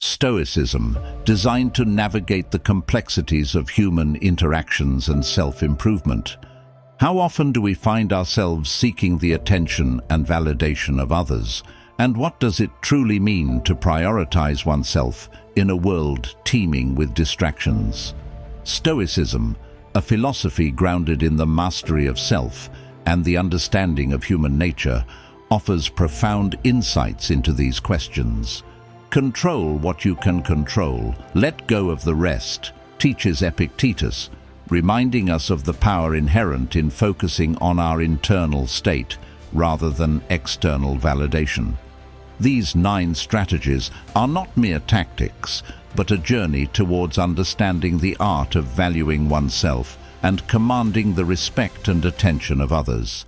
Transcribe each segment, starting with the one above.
Stoicism, designed to navigate the complexities of human interactions and self-improvement. How often do we find ourselves seeking the attention and validation of others? And what does it truly mean to prioritize oneself in a world teeming with distractions? Stoicism, a philosophy grounded in the mastery of self and the understanding of human nature, offers profound insights into these questions. Control what you can control, let go of the rest, teaches Epictetus, reminding us of the power inherent in focusing on our internal state rather than external validation. These 9 strategies are not mere tactics, but a journey towards understanding the art of valuing oneself and commanding the respect and attention of others.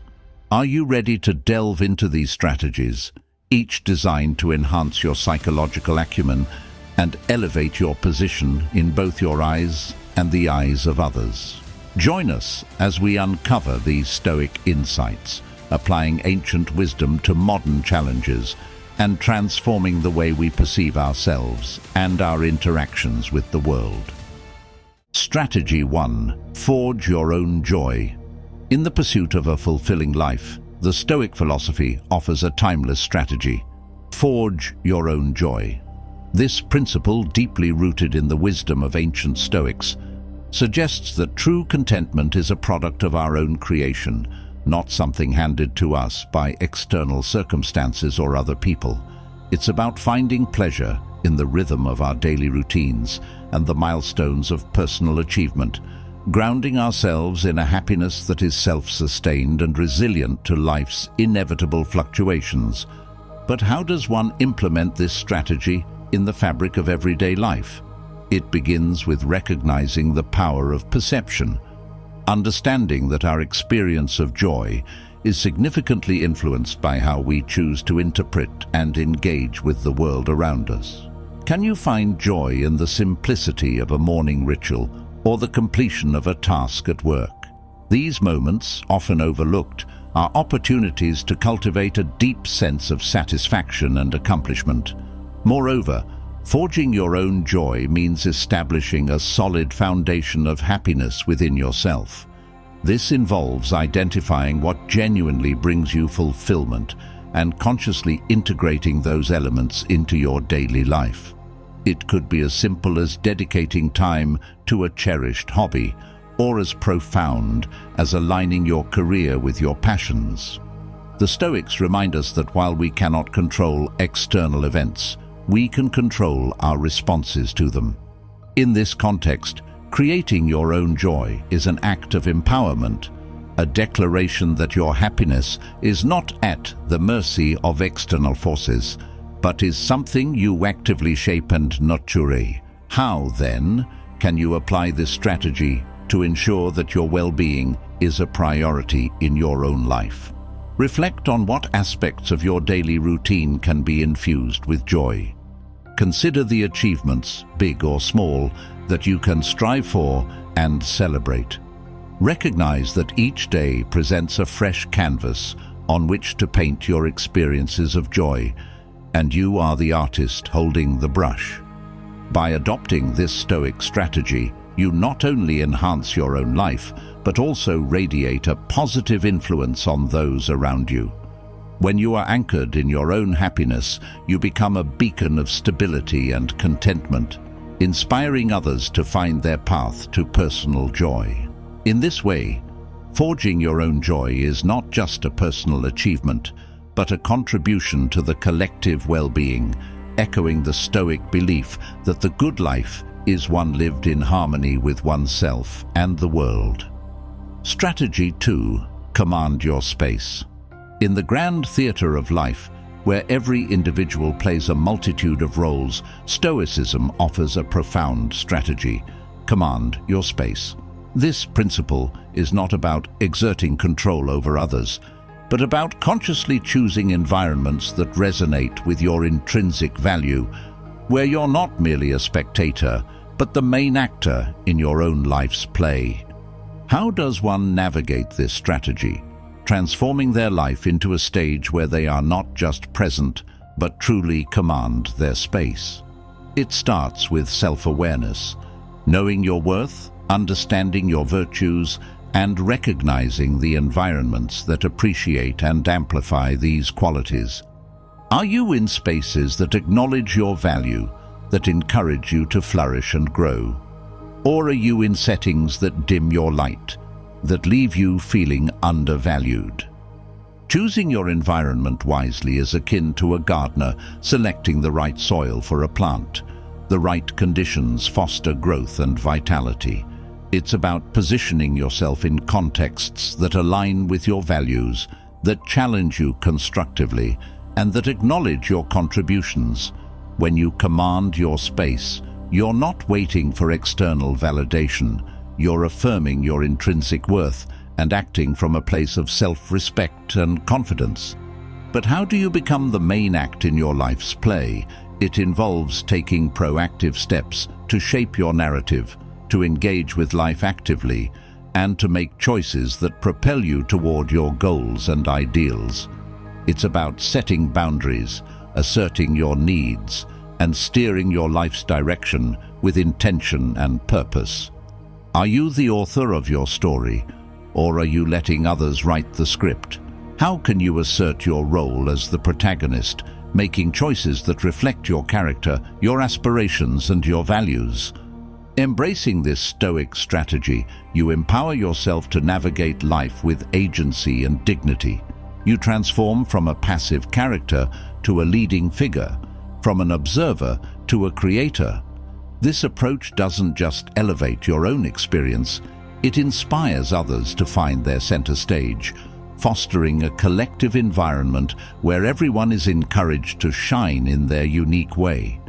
Are you ready to delve into these strategies, each designed to enhance your psychological acumen and elevate your position in both your eyes and the eyes of others? Join us as we uncover these Stoic insights, applying ancient wisdom to modern challenges and transforming the way we perceive ourselves and our interactions with the world. Strategy 1. Forge your own joy. In the pursuit of a fulfilling life, the Stoic philosophy offers a timeless strategy. Forge your own joy. This principle, deeply rooted in the wisdom of ancient Stoics, suggests that true contentment is a product of our own creation, not something handed to us by external circumstances or other people. It's about finding pleasure in the rhythm of our daily routines and the milestones of personal achievement, grounding ourselves in a happiness that is self-sustained and resilient to life's inevitable fluctuations. But how does one implement this strategy in the fabric of everyday life? It begins with recognizing the power of perception, understanding that our experience of joy is significantly influenced by how we choose to interpret and engage with the world around us. Can you find joy in the simplicity of a morning ritual or the completion of a task at work? These moments, often overlooked, are opportunities to cultivate a deep sense of satisfaction and accomplishment. Moreover, forging your own joy means establishing a solid foundation of happiness within yourself. This involves identifying what genuinely brings you fulfillment and consciously integrating those elements into your daily life. It could be as simple as dedicating time to a cherished hobby, or as profound as aligning your career with your passions. The Stoics remind us that while we cannot control external events, we can control our responses to them. In this context, creating your own joy is an act of empowerment, a declaration that your happiness is not at the mercy of external forces, but is something you actively shape and nurture. How, then, can you apply this strategy to ensure that your well-being is a priority in your own life? Reflect on what aspects of your daily routine can be infused with joy. Consider the achievements, big or small, that you can strive for and celebrate. Recognize that each day presents a fresh canvas on which to paint your experiences of joy, and you are the artist holding the brush. By adopting this Stoic strategy, you not only enhance your own life, but also radiate a positive influence on those around you. When you are anchored in your own happiness, you become a beacon of stability and contentment, inspiring others to find their path to personal joy. In this way, forging your own joy is not just a personal achievement, but a contribution to the collective well-being, echoing the Stoic belief that the good life is one lived in harmony with oneself and the world. Strategy 2. Command your space. In the grand theater of life, where every individual plays a multitude of roles, Stoicism offers a profound strategy: command your space. This principle is not about exerting control over others, but about consciously choosing environments that resonate with your intrinsic value, where you're not merely a spectator, but the main actor in your own life's play. How does one navigate this strategy, transforming their life into a stage where they are not just present, but truly command their space? It starts with self-awareness, knowing your worth, understanding your virtues, and recognizing the environments that appreciate and amplify these qualities. Are you in spaces that acknowledge your value, that encourage you to flourish and grow? Or are you in settings that dim your light, that leave you feeling undervalued? Choosing your environment wisely is akin to a gardener selecting the right soil for a plant. The right conditions foster growth and vitality. It's about positioning yourself in contexts that align with your values, that challenge you constructively, and that acknowledge your contributions. When you command your space, you're not waiting for external validation. You're affirming your intrinsic worth and acting from a place of self-respect and confidence. But how do you become the main act in your life's play? It involves taking proactive steps to shape your narrative, to engage with life actively, and to make choices that propel you toward your goals and ideals. It's about setting boundaries, asserting your needs, and steering your life's direction with intention and purpose. Are you the author of your story, or are you letting others write the script? How can you assert your role as the protagonist, making choices that reflect your character, your aspirations, and your values? Embracing this Stoic strategy, you empower yourself to navigate life with agency and dignity. You transform from a passive character to a leading figure, from an observer to a creator. This approach doesn't just elevate your own experience, it inspires others to find their center stage, fostering a collective environment where everyone is encouraged to shine in their unique way.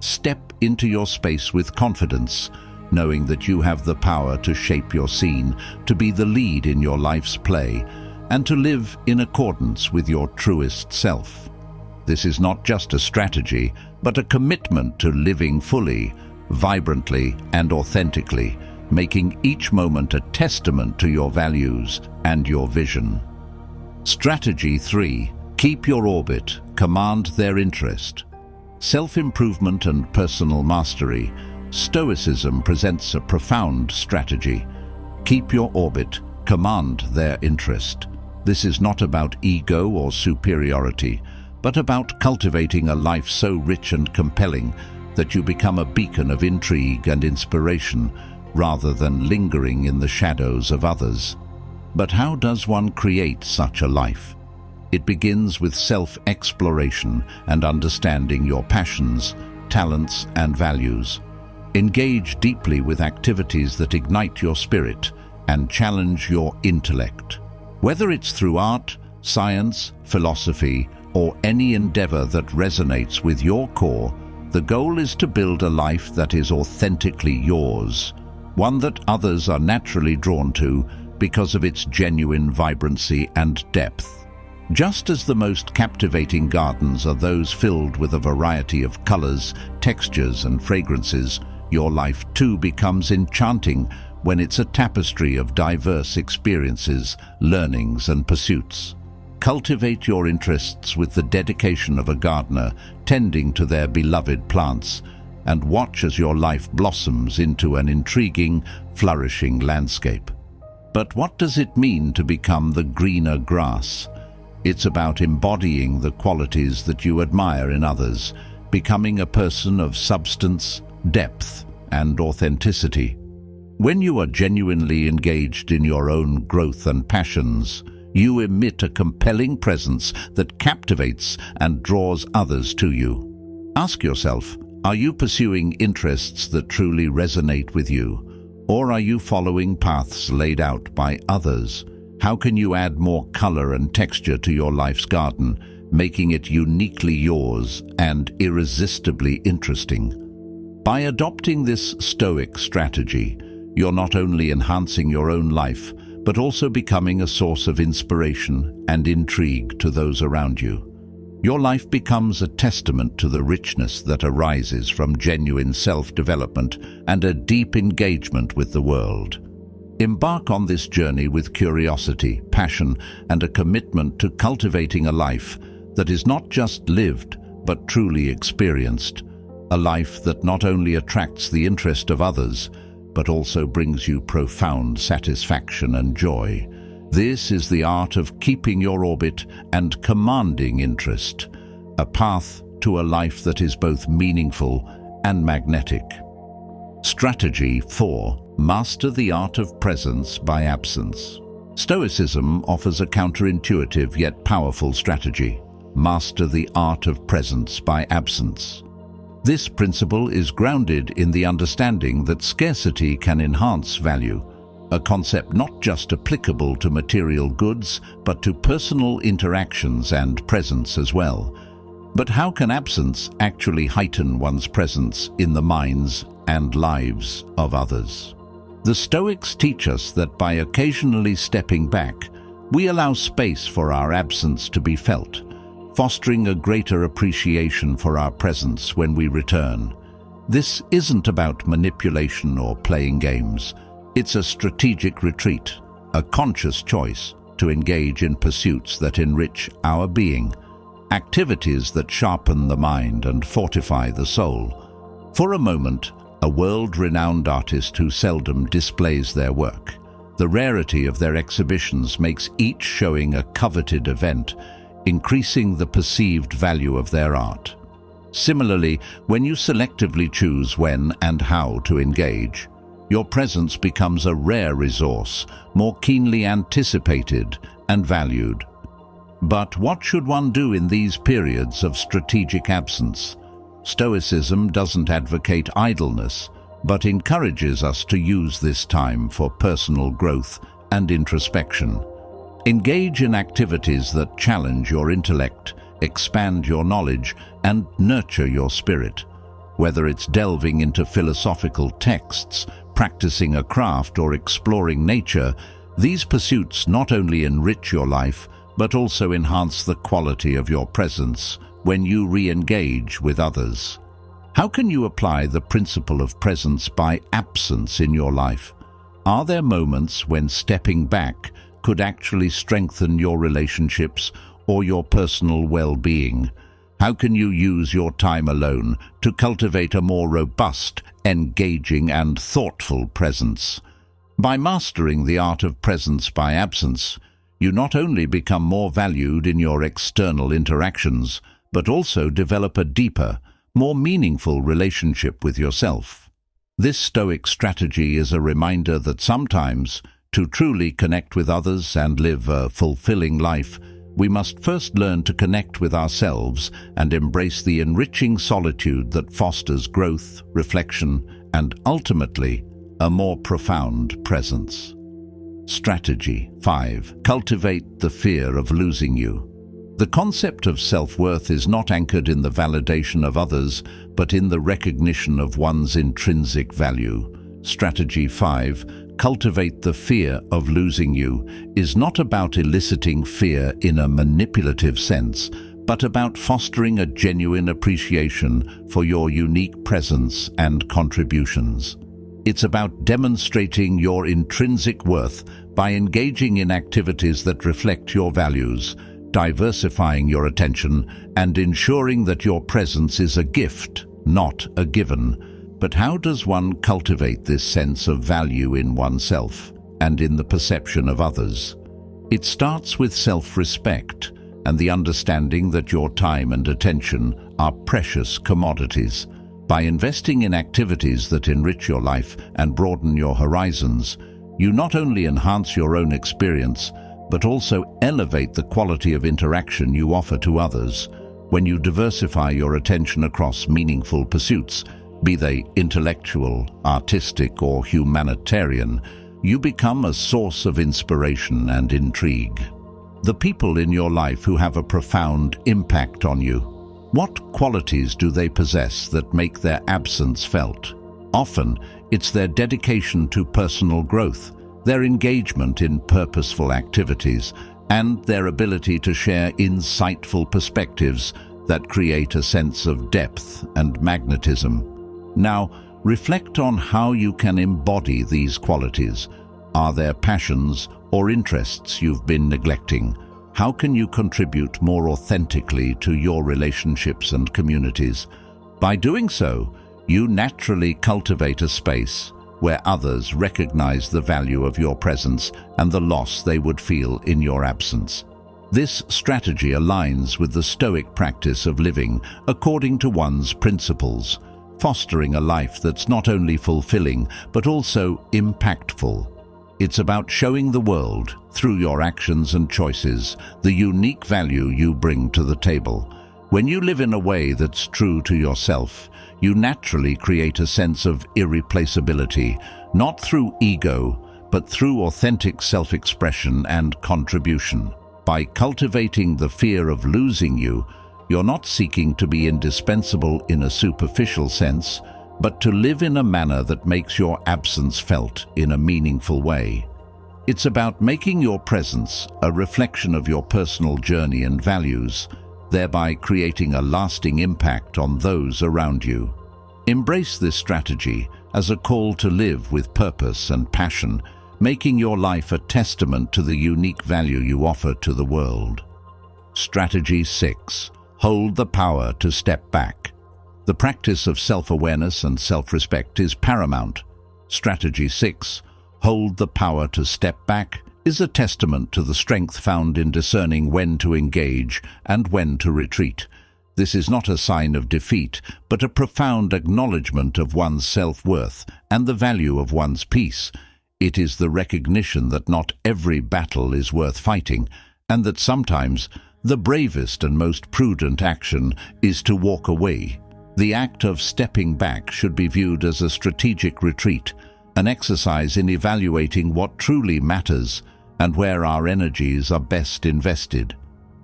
Step into your space with confidence, knowing that you have the power to shape your scene, to be the lead in your life's play, and to live in accordance with your truest self. This is not just a strategy, but a commitment to living fully, vibrantly, and authentically, making each moment a testament to your values and your vision. Strategy 3. Keep your orbit, command their interest. Self-improvement and personal mastery. Stoicism presents a profound strategy. Keep your orbit, command their interest. This is not about ego or superiority, but about cultivating a life so rich and compelling that you become a beacon of intrigue and inspiration, rather than lingering in the shadows of others. But how does one create such a life? It begins with self-exploration and understanding your passions, talents, and values. Engage deeply with activities that ignite your spirit and challenge your intellect. Whether it's through art, science, philosophy, or any endeavor that resonates with your core, the goal is to build a life that is authentically yours, one that others are naturally drawn to because of its genuine vibrancy and depth. Just as the most captivating gardens are those filled with a variety of colors, textures, and fragrances, your life too becomes enchanting when it's a tapestry of diverse experiences, learnings, and pursuits. Cultivate your interests with the dedication of a gardener tending to their beloved plants, and watch as your life blossoms into an intriguing, flourishing landscape. But what does it mean to become the greener grass? It's about embodying the qualities that you admire in others, becoming a person of substance, depth, and authenticity. When you are genuinely engaged in your own growth and passions, you emit a compelling presence that captivates and draws others to you. Ask yourself, are you pursuing interests that truly resonate with you? Or are you following paths laid out by others? How can you add more color and texture to your life's garden, making it uniquely yours and irresistibly interesting? By adopting this Stoic strategy, you're not only enhancing your own life, but also becoming a source of inspiration and intrigue to those around you. Your life becomes a testament to the richness that arises from genuine self-development and a deep engagement with the world. Embark on this journey with curiosity, passion, and a commitment to cultivating a life that is not just lived, but truly experienced. a life that not only attracts the interest of others, but also brings you profound satisfaction and joy. This is the art of keeping your orbit and commanding interest, a path to a life that is both meaningful and magnetic. Strategy 4. Master the art of presence by absence. Stoicism offers a counterintuitive yet powerful strategy. Master the art of presence by absence. This principle is grounded in the understanding that scarcity can enhance value, a concept not just applicable to material goods, but to personal interactions and presence as well. But how can absence actually heighten one's presence in the minds and lives of others? The Stoics teach us that by occasionally stepping back, we allow space for our absence to be felt, fostering a greater appreciation for our presence when we return. This isn't about manipulation or playing games. It's a strategic retreat, a conscious choice to engage in pursuits that enrich our being, activities that sharpen the mind and fortify the soul. For a moment, a world-renowned artist who seldom displays their work. The rarity of their exhibitions makes each showing a coveted event, increasing the perceived value of their art. Similarly, when you selectively choose when and how to engage, your presence becomes a rare resource, more keenly anticipated and valued. But what should one do in these periods of strategic absence? Stoicism doesn't advocate idleness, but encourages us to use this time for personal growth and introspection. Engage in activities that challenge your intellect, expand your knowledge, and nurture your spirit. Whether it's delving into philosophical texts, practicing a craft, or exploring nature, these pursuits not only enrich your life, but also enhance the quality of your presence when you re-engage with others. How can you apply the principle of presence by absence in your life? Are there moments when stepping back could actually strengthen your relationships or your personal well-being? How can you use your time alone to cultivate a more robust, engaging, and thoughtful presence? By mastering the art of presence by absence, you not only become more valued in your external interactions, but also develop a deeper, more meaningful relationship with yourself. This Stoic strategy is a reminder that sometimes, to truly connect with others and live a fulfilling life, we must first learn to connect with ourselves and embrace the enriching solitude that fosters growth, reflection, and ultimately, a more profound presence. Strategy 5. Cultivate the fear of losing you. The concept of self-worth is not anchored in the validation of others, but in the recognition of one's intrinsic value. Strategy 5. Cultivate the fear of losing you is not about eliciting fear in a manipulative sense, but about fostering a genuine appreciation for your unique presence and contributions. It's about demonstrating your intrinsic worth by engaging in activities that reflect your values, diversifying your attention, and ensuring that your presence is a gift, not a given. But how does one cultivate this sense of value in oneself and in the perception of others? It starts with self-respect and the understanding that your time and attention are precious commodities. By investing in activities that enrich your life and broaden your horizons, you not only enhance your own experience, but also elevate the quality of interaction you offer to others. When you diversify your attention across meaningful pursuits, be they intellectual, artistic, or humanitarian, you become a source of inspiration and intrigue. The people in your life who have a profound impact on you, what qualities do they possess that make their absence felt? Often, it's their dedication to personal growth, their engagement in purposeful activities, and their ability to share insightful perspectives that create a sense of depth and magnetism. Now, reflect on how you can embody these qualities. Are there passions or interests you've been neglecting? How can you contribute more authentically to your relationships and communities? By doing so, you naturally cultivate a space where others recognize the value of your presence and the loss they would feel in your absence. This strategy aligns with the Stoic practice of living according to one's principles, fostering a life that's not only fulfilling but also impactful. It's about showing the world, through your actions and choices, the unique value you bring to the table. When you live in a way that's true to yourself, you naturally create a sense of irreplaceability, not through ego, but through authentic self-expression and contribution. By cultivating the fear of losing you, you're not seeking to be indispensable in a superficial sense, but to live in a manner that makes your absence felt in a meaningful way. It's about making your presence a reflection of your personal journey and values, thereby creating a lasting impact on those around you. Embrace this strategy as a call to live with purpose and passion, making your life a testament to the unique value you offer to the world. Strategy 6. Hold the power to step back. The practice of self-awareness and self-respect is paramount. Strategy 6. Hold the power to step back is a testament to the strength found in discerning when to engage and when to retreat. This is not a sign of defeat, but a profound acknowledgement of one's self-worth and the value of one's peace. It is the recognition that not every battle is worth fighting, and that sometimes the bravest and most prudent action is to walk away. The act of stepping back should be viewed as a strategic retreat, an exercise in evaluating what truly matters and where our energies are best invested.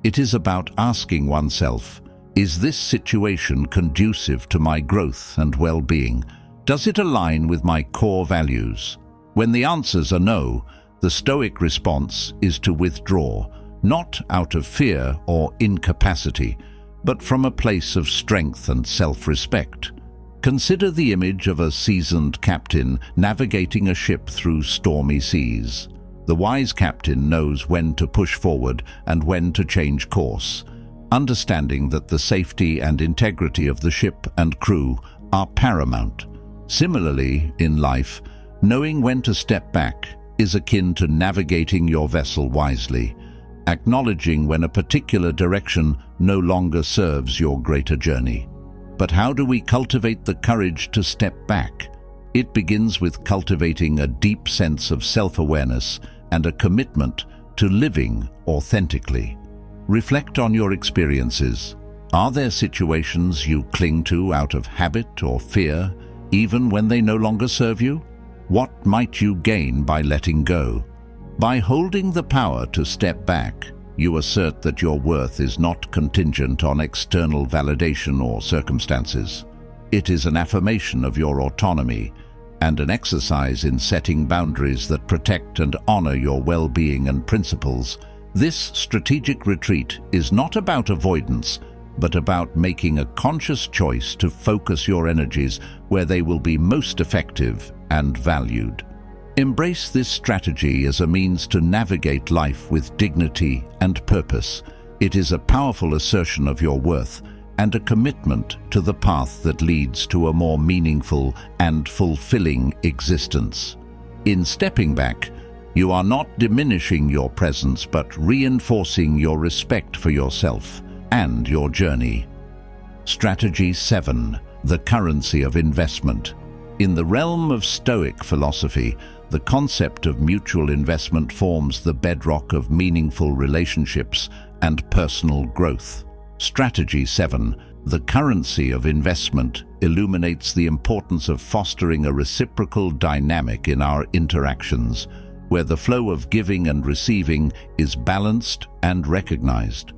It is about asking oneself, is this situation conducive to my growth and well-being? Does it align with my core values? When the answers are no, the Stoic response is to withdraw, not out of fear or incapacity, but from a place of strength and self-respect. Consider the image of a seasoned captain navigating a ship through stormy seas. The wise captain knows when to push forward and when to change course, understanding that the safety and integrity of the ship and crew are paramount. Similarly, in life, knowing when to step back is akin to navigating your vessel wisely, acknowledging when a particular direction no longer serves your greater journey. But how do we cultivate the courage to step back? It begins with cultivating a deep sense of self-awareness and a commitment to living authentically. Reflect on your experiences. Are there situations you cling to out of habit or fear, even when they no longer serve you? What might you gain by letting go? By holding the power to step back, you assert that your worth is not contingent on external validation or circumstances. It is an affirmation of your autonomy and an exercise in setting boundaries that protect and honor your well-being and principles. This strategic retreat is not about avoidance, but about making a conscious choice to focus your energies where they will be most effective and valued. Embrace this strategy as a means to navigate life with dignity and purpose. It is a powerful assertion of your worth and a commitment to the path that leads to a more meaningful and fulfilling existence. In stepping back, you are not diminishing your presence but reinforcing your respect for yourself and your journey. Strategy 7. The currency of investment. In the realm of Stoic philosophy, the concept of mutual investment forms the bedrock of meaningful relationships and personal growth. Strategy 7. The currency of investment illuminates the importance of fostering a reciprocal dynamic in our interactions, where the flow of giving and receiving is balanced and recognized.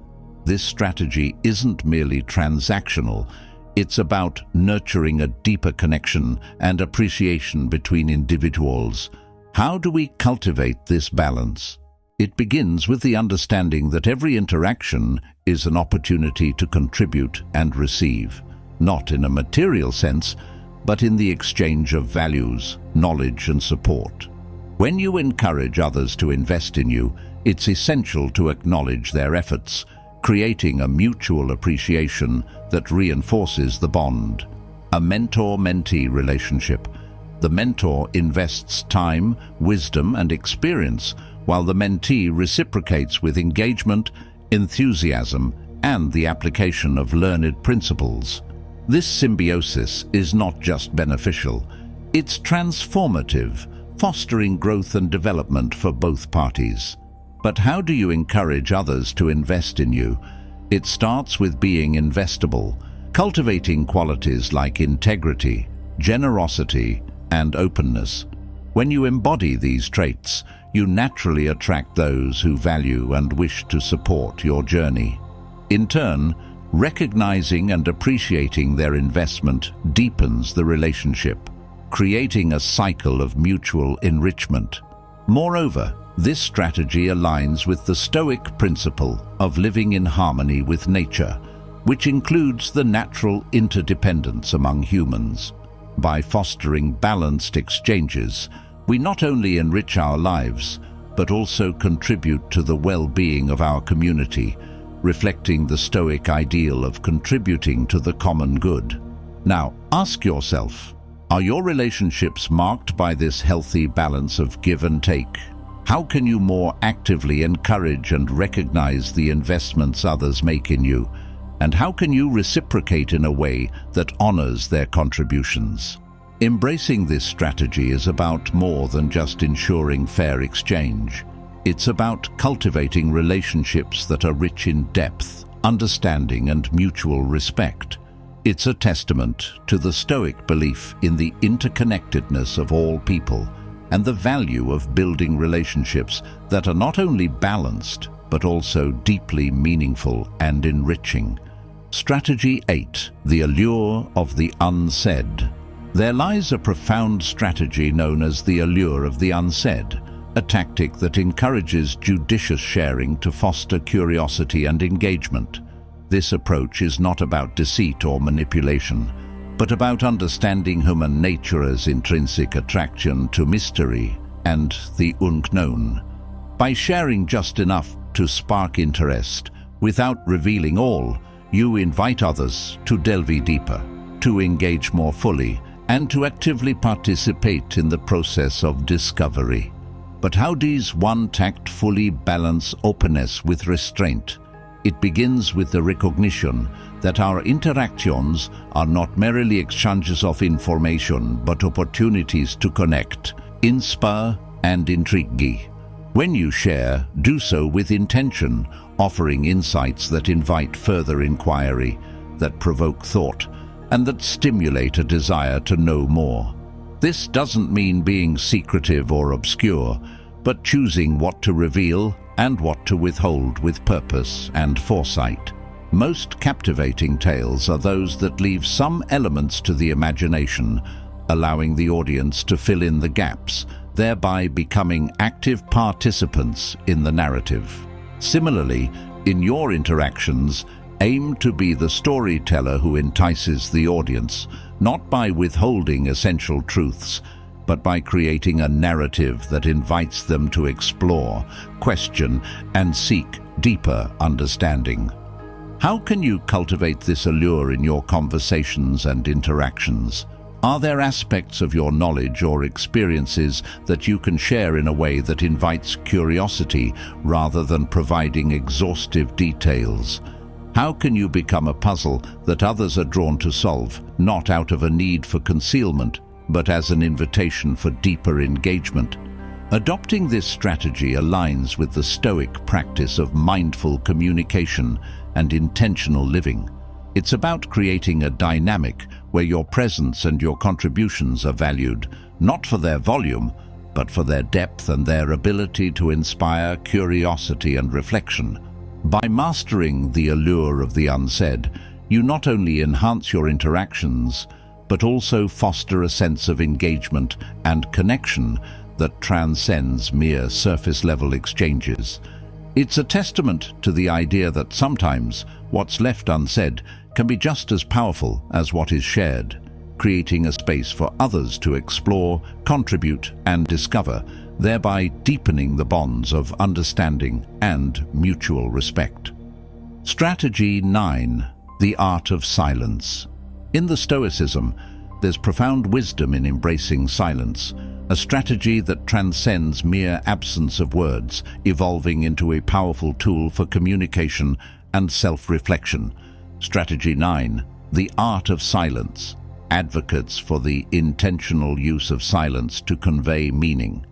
This strategy isn't merely transactional. It's about nurturing a deeper connection and appreciation between individuals. How do we cultivate this balance? It begins with the understanding that every interaction is an opportunity to contribute and receive, not in a material sense, but in the exchange of values, knowledge, and support. When you encourage others to invest in you, it's essential to acknowledge their efforts, creating a mutual appreciation that reinforces the bond. A mentor-mentee relationship. The mentor invests time, wisdom, and experience, while the mentee reciprocates with engagement, enthusiasm, and the application of learned principles. This symbiosis is not just beneficial, it's transformative, fostering growth and development for both parties. But how do you encourage others to invest in you? It starts with being investable, cultivating qualities like integrity, generosity, and openness. When you embody these traits, you naturally attract those who value and wish to support your journey. In turn, recognizing and appreciating their investment deepens the relationship, creating a cycle of mutual enrichment. Moreover, this strategy aligns with the Stoic principle of living in harmony with nature, which includes the natural interdependence among humans. By fostering balanced exchanges, we not only enrich our lives, but also contribute to the well-being of our community, reflecting the Stoic ideal of contributing to the common good. Now, ask yourself, are your relationships marked by this healthy balance of give and take? How can you more actively encourage and recognize the investments others make in you? And how can you reciprocate in a way that honors their contributions? Embracing this strategy is about more than just ensuring fair exchange. It's about cultivating relationships that are rich in depth, understanding, and mutual respect. It's a testament to the Stoic belief in the interconnectedness of all people and the value of building relationships that are not only balanced, but also deeply meaningful and enriching. Strategy 8. The Allure of the Unsaid. There lies a profound strategy known as the Allure of the Unsaid, a tactic that encourages judicious sharing to foster curiosity and engagement. This approach is not about deceit or manipulation, but about understanding human nature as intrinsic attraction to mystery and the unknown. By sharing just enough to spark interest, without revealing all, you invite others to delve deeper, to engage more fully, and to actively participate in the process of discovery. But how does one tactfully balance openness with restraint? It begins with the recognition that our interactions are not merely exchanges of information, but opportunities to connect, inspire, and intrigue. When you share, do so with intention, offering insights that invite further inquiry, that provoke thought, and that stimulate a desire to know more. This doesn't mean being secretive or obscure, but choosing what to reveal and what to withhold with purpose and foresight. Most captivating tales are those that leave some elements to the imagination, allowing the audience to fill in the gaps, thereby becoming active participants in the narrative. Similarly, in your interactions, aim to be the storyteller who entices the audience, not by withholding essential truths, but by creating a narrative that invites them to explore, question, and seek deeper understanding. How can you cultivate this allure in your conversations and interactions? Are there aspects of your knowledge or experiences that you can share in a way that invites curiosity rather than providing exhaustive details? How can you become a puzzle that others are drawn to solve, not out of a need for concealment, but as an invitation for deeper engagement? Adopting this strategy aligns with the Stoic practice of mindful communication and intentional living. It's about creating a dynamic where your presence and your contributions are valued, not for their volume, but for their depth and their ability to inspire curiosity and reflection. By mastering the allure of the unsaid, you not only enhance your interactions, but also foster a sense of engagement and connection that transcends mere surface-level exchanges. It's a testament to the idea that sometimes what's left unsaid can be just as powerful as what is shared, creating a space for others to explore, contribute, and discover, thereby deepening the bonds of understanding and mutual respect. Strategy 9. The art of silence. In the Stoicism, there's profound wisdom in embracing silence, a strategy that transcends mere absence of words, evolving into a powerful tool for communication and self-reflection. Strategy 9. The art of silence. Advocates for the intentional use of silence to convey meaning,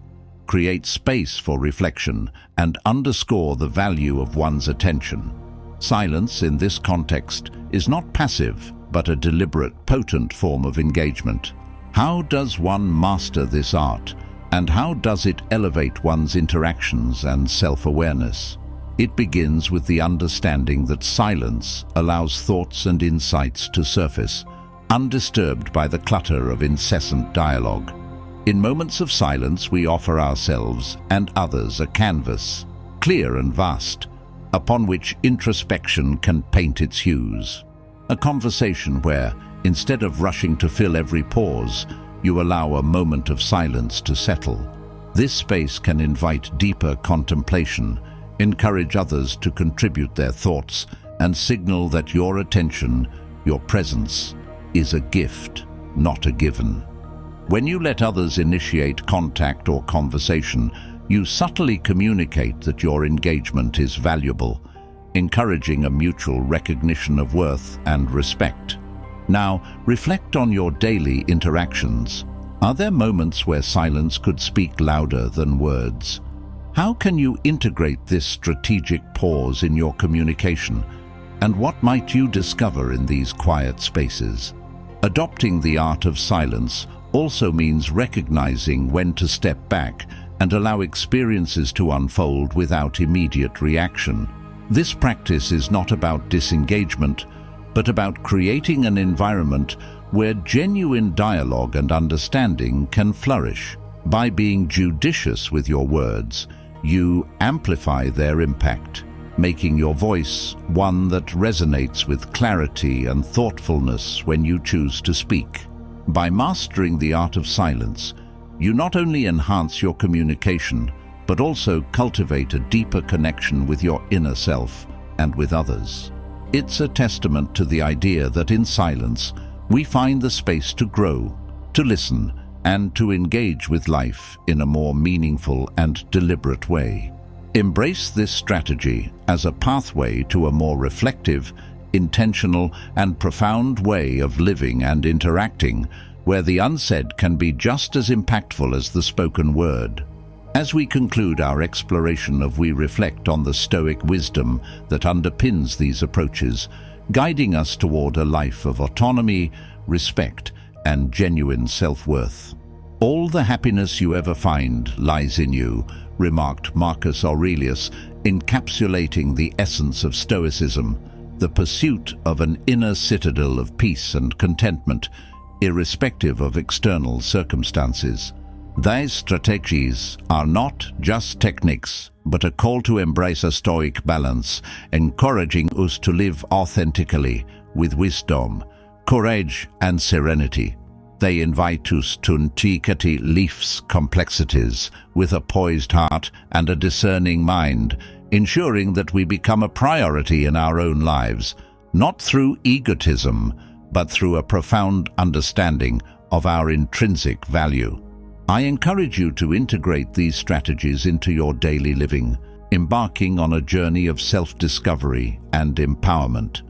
create space for reflection, and underscore the value of one's attention. Silence, in this context, is not passive, but a deliberate, potent form of engagement. How does one master this art, and how does it elevate one's interactions and self-awareness? It begins with the understanding that silence allows thoughts and insights to surface, undisturbed by the clutter of incessant dialogue. In moments of silence, we offer ourselves and others a canvas, clear and vast, upon which introspection can paint its hues. A conversation where, instead of rushing to fill every pause, you allow a moment of silence to settle. This space can invite deeper contemplation, encourage others to contribute their thoughts, and signal that your attention, your presence, is a gift, not a given. When you let others initiate contact or conversation, you subtly communicate that your engagement is valuable, encouraging a mutual recognition of worth and respect. Now, reflect on your daily interactions. Are there moments where silence could speak louder than words? How can you integrate this strategic pause in your communication? And what might you discover in these quiet spaces? Adopting the art of silence also means recognizing when to step back and allow experiences to unfold without immediate reaction. This practice is not about disengagement, but about creating an environment where genuine dialogue and understanding can flourish. By being judicious with your words, you amplify their impact, making your voice one that resonates with clarity and thoughtfulness when you choose to speak. By mastering the art of silence, you not only enhance your communication, but also cultivate a deeper connection with your inner self and with others. It's a testament to the idea that in silence, we find the space to grow, to listen, and to engage with life in a more meaningful and deliberate way. Embrace this strategy as a pathway to a more reflective, intentional, and profound way of living and interacting, where the unsaid can be just as impactful as the spoken word. As we conclude our exploration we reflect on the Stoic wisdom that underpins these approaches, guiding us toward a life of autonomy, respect, and genuine self-worth. All the happiness you ever find lies in you, remarked Marcus Aurelius, encapsulating the essence of Stoicism, the pursuit of an inner citadel of peace and contentment, irrespective of external circumstances. These strategies are not just techniques, but a call to embrace a Stoic balance, encouraging us to live authentically, with wisdom, courage, and serenity. They invite us to navigate life's complexities with a poised heart and a discerning mind, ensuring that we become a priority in our own lives, not through egotism, but through a profound understanding of our intrinsic value. I encourage you to integrate these strategies into your daily living, embarking on a journey of self-discovery and empowerment.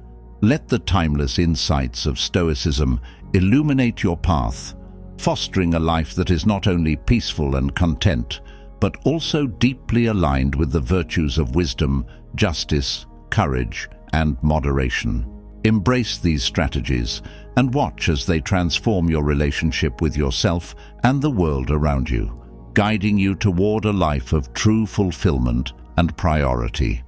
Let the timeless insights of Stoicism illuminate your path, fostering a life that is not only peaceful and content, but also deeply aligned with the virtues of wisdom, justice, courage, and moderation. Embrace these strategies and watch as they transform your relationship with yourself and the world around you, guiding you toward a life of true fulfillment and priority.